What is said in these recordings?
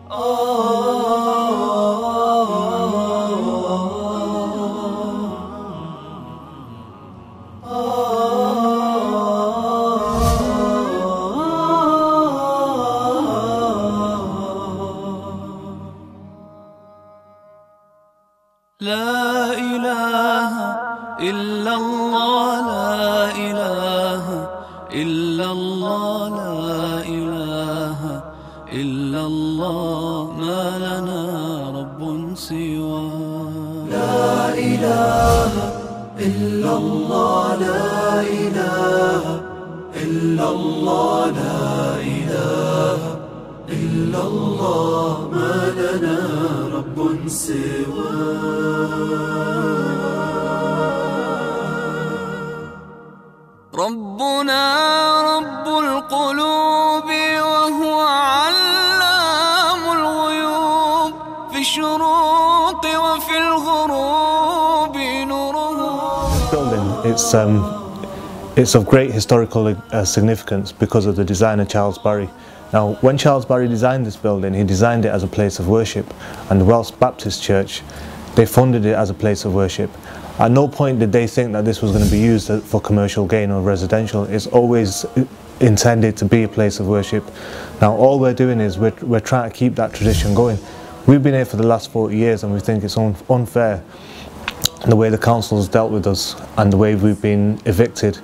لا إله إلا الله لا إله إلا الله لا إله إلا الله ما لنا رب سوى لا إله إلا الله لا إله إلا الله لا إله إلا الله ما لنا رب سوى ربنا رب القلوب وهو علام الغيوب في الشروق وفي الغروب نوره. It's of great historical significance because of the designer Charles Barry. Now, when Charles Barry designed this building, he designed it as a place of worship, and the Welsh Baptist Church, they funded it as a place of worship. At no point did they think that this was going to be used for commercial gain or residential. It's always intended to be a place of worship. Now, all we're doing is we're trying to keep that tradition going. We've been here for the last 40 years and we think it's unfair the way the council has dealt with us and the way we've been evicted.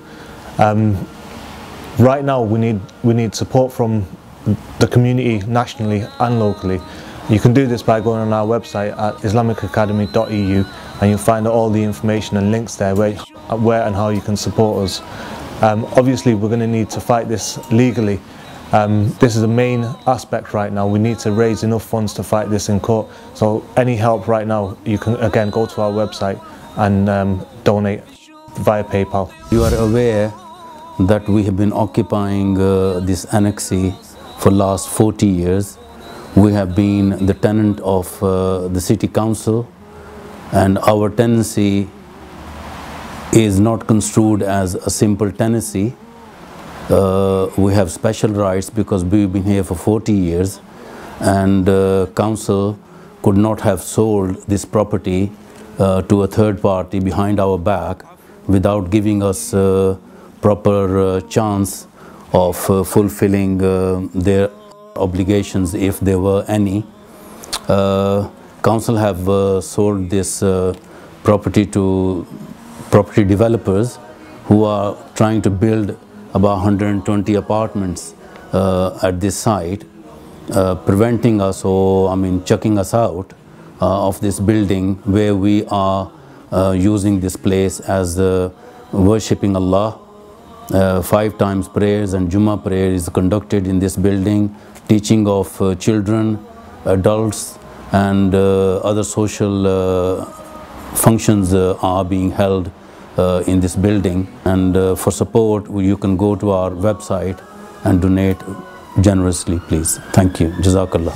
Right now we need support from the community nationally and locally. You can do this by going on our website at islamicacademy.eu and you'll find all the information and links there where and how you can support us. Obviously we're going to need to fight this legally. This is the main aspect right now. We need to raise enough funds to fight this in court. So any help right now, you can again go to our website and donate via PayPal. You are aware that we have been occupying this annexe for last 40 years. We have been the tenant of the city council, and our tenancy is not construed as a simple tenancy. We have special rights because we've been here for 40 years, and council could not have sold this property to a third party behind our back without giving us proper chance of fulfilling their obligations if there were any. Council have sold this property to property developers who are trying to build about 120 apartments at this site, preventing us, or chucking us out of this building where we are using this place as worshipping Allah. 5 times prayers and Jummah prayer is conducted in this building. Teaching of children, adults and other social functions are being held in this building, and for support you can go to our website and donate generously, please. Thank you. Jazakallah.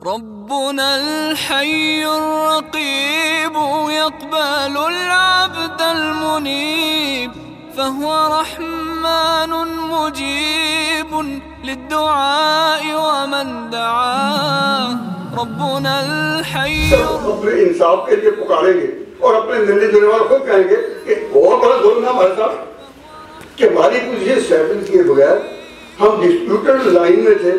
ربنا الحي الرقيب يقبل العبد المنيب فهو رحمن مجيب للدعاء ومن دعاه ربنا الحي अपने इंसाफ के लिए पुकारेंगे और अपने मिलने जुलने वाले खुद कहेंगे कि बहुत बड़ा जुल्म है हमारे साथ कि हमारी कुछ ये सेटल किए बगैर हम डिस्प्यूटेड लाइन में थे,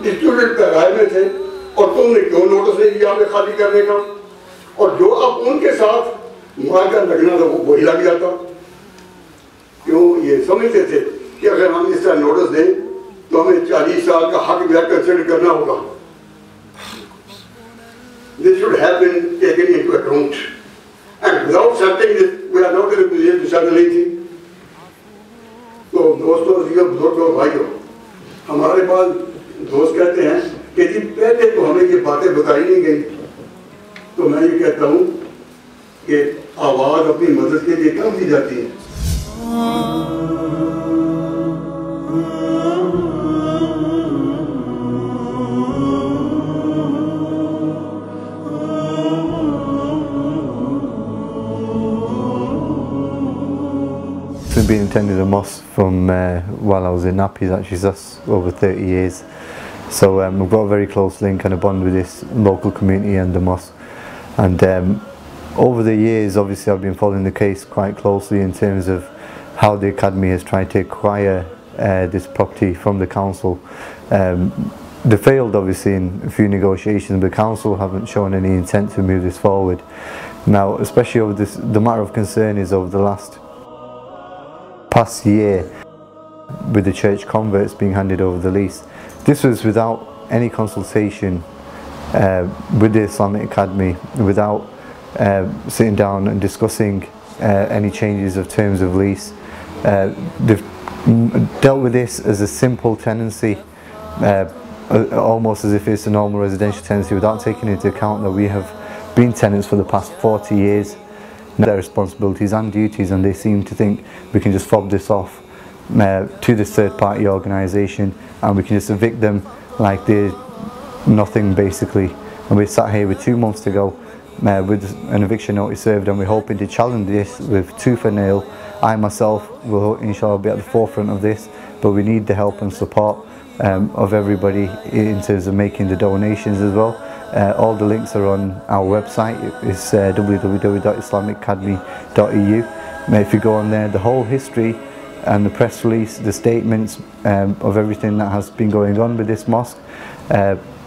डिस्प्यूटेड पैराए में थे, और तुमने क्यों नोटिस नहीं दिया हमें खाली करने का? और जो अब उनके साथ मायका लगना था वो वही लग जाता। क्यों? ये समझते थे कि अगर हम इस तरह नोटिस दें तो हमें 40 साल का हक भी कंसिडर करना होगा। This should have been taken into account, and without setting this, we are not in a position to settle anything. तो दोस्तों, बुजुर्गों, भाइयों, हमारे पास दोस्त कहते हैं कि जी पहले तो हमें ये बातें बताई नहीं गई, तो मैं ये कहता हूँ कि आवाज़ अपनी मदद के लिए कम दी जाती है। been attending the mosque from while I was in nappies, actually, so that's over 30 years. So we've got a very close link and a bond with this local community and the mosque. And over the years, obviously, I've been following the case quite closely in terms of how the Academy has tried to acquire this property from the council. They failed, obviously, in a few negotiations. The council haven't shown any intent to move this forward. Now, especially over this, the matter of concern is over the past year, with the church converts being handed over the lease. This was without any consultation with the Islamic Academy, without sitting down and discussing any changes of terms of lease. They've dealt with this as a simple tenancy, almost as if it's a normal residential tenancy, without taking into account that we have been tenants for the past 40 years. Their responsibilities and duties, and they seem to think we can just fob this off to this third-party organisation and we can just evict them like they're nothing, basically. And we sat here with 2 months to go with an eviction notice served, and we're hoping to challenge this with tooth and nail. I myself will inshallah be at the forefront of this, but we need the help and support of everybody in terms of making the donations as well. All the links are on our website. It's www.islamicacademy.eu. If you go on there, the whole history and the press release, the statements of everything that has been going on with this mosque,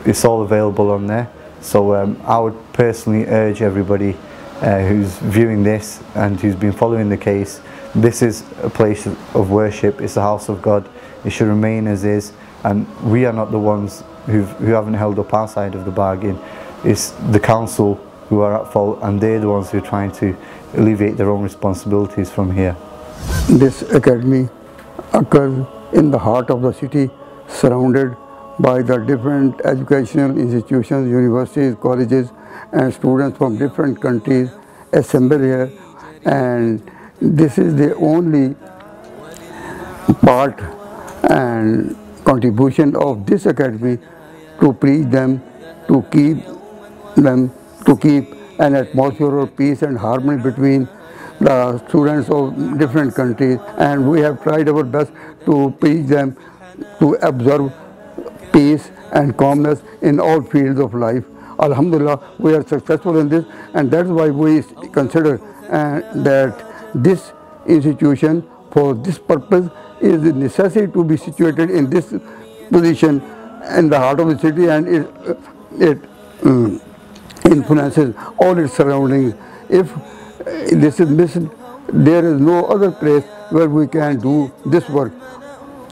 it's all available on there. So I would personally urge everybody who's viewing this and who's been following the case, this is a place of worship, it's a house of God, it should remain as is, and we are not the ones who haven't held up our side of the bargain. It's the council who are at fault, and they're the ones who are trying to alleviate their own responsibilities from here. This academy occurs in the heart of the city, surrounded by the different educational institutions, universities, colleges, and students from different countries assemble here, and this is the only part and contribution of this academy to preach them, to keep an atmosphere of peace and harmony between the students of different countries, and we have tried our best to preach them to observe peace and calmness in all fields of life. Alhamdulillah, we are successful in this, and that's why we consider that this institution for this purpose is the necessity to be situated in this position in the heart of the city, and it influences all its surroundings. If this is missing, there is no other place where we can do this work.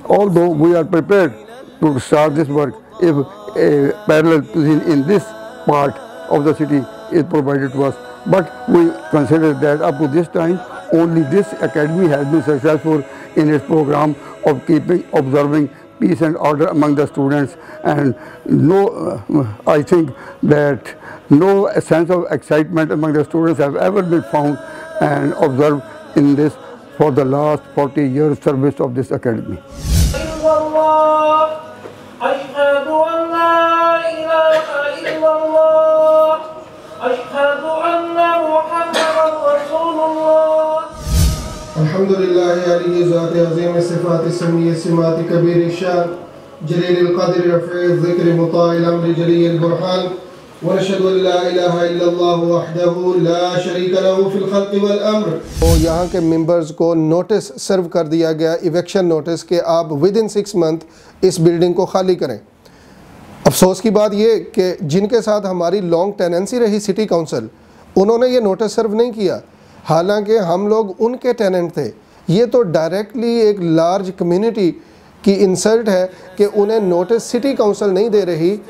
Although we are prepared to start this work if a parallel position in this part of the city is provided to us, but we consider that up to this time only this academy has been successful in its program of observing peace and order among the students, and I think that no sense of excitement among the students have ever been found and observed in this for the last 40 years service of this academy. Alhamdulillah Ali Zat Azim Sifat Samiyya Simat Kabir Shan Jalil Al-Qadr Rafi' Dhikr Muta' Al-Amr Jali Al-Burhan wa nashhadu an la ilaha illa Allah wahdahu la sharika lahu fil khalqi wal amr. तो यहाँ के members को notice serve कर दिया गया, इवेक्शन notice, कि आप with in 6 month इस बिल्डिंग को खाली करें। अफसोस की बात ये कि जिनके साथ हमारी लॉन्ग टेनेंसी रही सिटी काउंसिल, उन्होंने ये नोटिस सर्व नहीं किया, हालांकि हम लोग उनके टेनेंट थे। ये तो डायरेक्टली एक लार्ज कम्युनिटी की इंसल्ट है कि उन्हें नोटिस सिटी काउंसिल नहीं दे रही,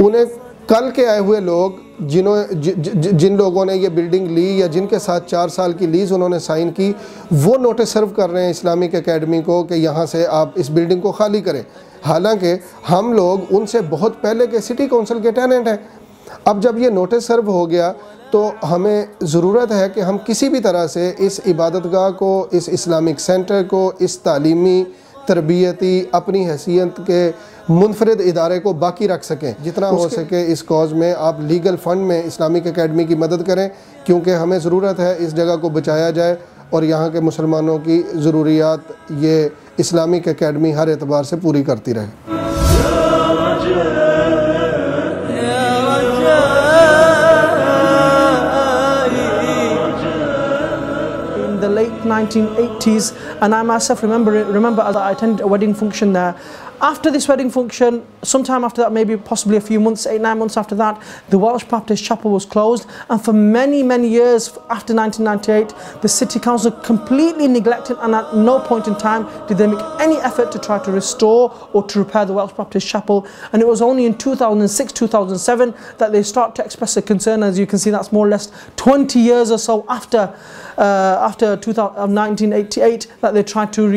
उन्हें कल के आए हुए लोग जिन लोगों ने ये बिल्डिंग ली या जिनके साथ 4 साल की लीज़ उन्होंने साइन की, वो नोटिस सर्व कर रहे हैं इस्लामिक एकेडमी को कि यहाँ से आप इस बिल्डिंग को खाली करें, हालांकि हम लोग उनसे बहुत पहले के सिटी काउंसिल के टेनेंट हैं। अब जब ये नोटिस सर्व हो गया तो हमें ज़रूरत है कि हम किसी भी तरह से इस इबादतगाह को, इस इस्लामिक सेंटर को, इस तालीमी तरबियती अपनी हैसियत के मुनफरिद इदारे को बाकी रख सकें। जितना हो सके इस कॉज में आप लीगल फ़ंड में इस्लामिक एकेडमी की मदद करें, क्योंकि हमें ज़रूरत है इस जगह को बचाया जाए और यहाँ के मुसलमानों की ज़रूरियात ये इस्लामिक एकेडमी हर एतबार से पूरी करती रहे। The late 1980s, and I myself remember as I attended a wedding function there. After this wedding function, sometime after that, maybe possibly a few months, 8-9 months after that, the Welsh Baptist Chapel was closed, and for many years after 1998, the City Council completely neglected, and at no point in time did they make any effort to try to restore or to repair the Welsh Baptist Chapel. And it was only in 2006-2007 that they start to express a concern. As you can see, that's more or less 20 years or so after 1988 that they tried to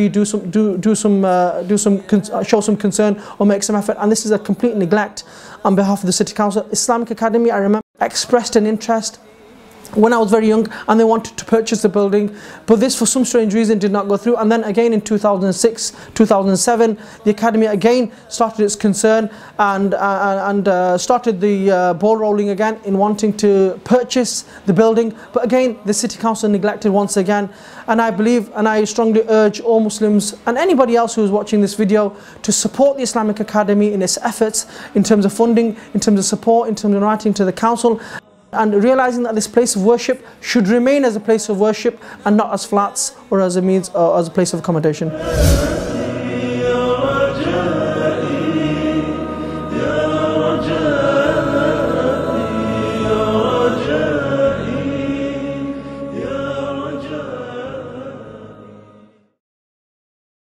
show some concern or make some effort, and this is a complete neglect on behalf of the City Council. Islamic Academy, I remember, expressed an interest when I was very young, and they wanted to purchase the building, but this for some strange reason did not go through. And then again in 2006-2007 the Academy again started its concern and started the ball rolling again in wanting to purchase the building, but again the City Council neglected once again. And I believe, and I strongly urge all Muslims and anybody else who is watching this video to support the Islamic Academy in its efforts in terms of funding, in terms of support, in terms of writing to the council, and realizing that this place of worship should remain as a place of worship and not as flats or as a means or as a place of accommodation.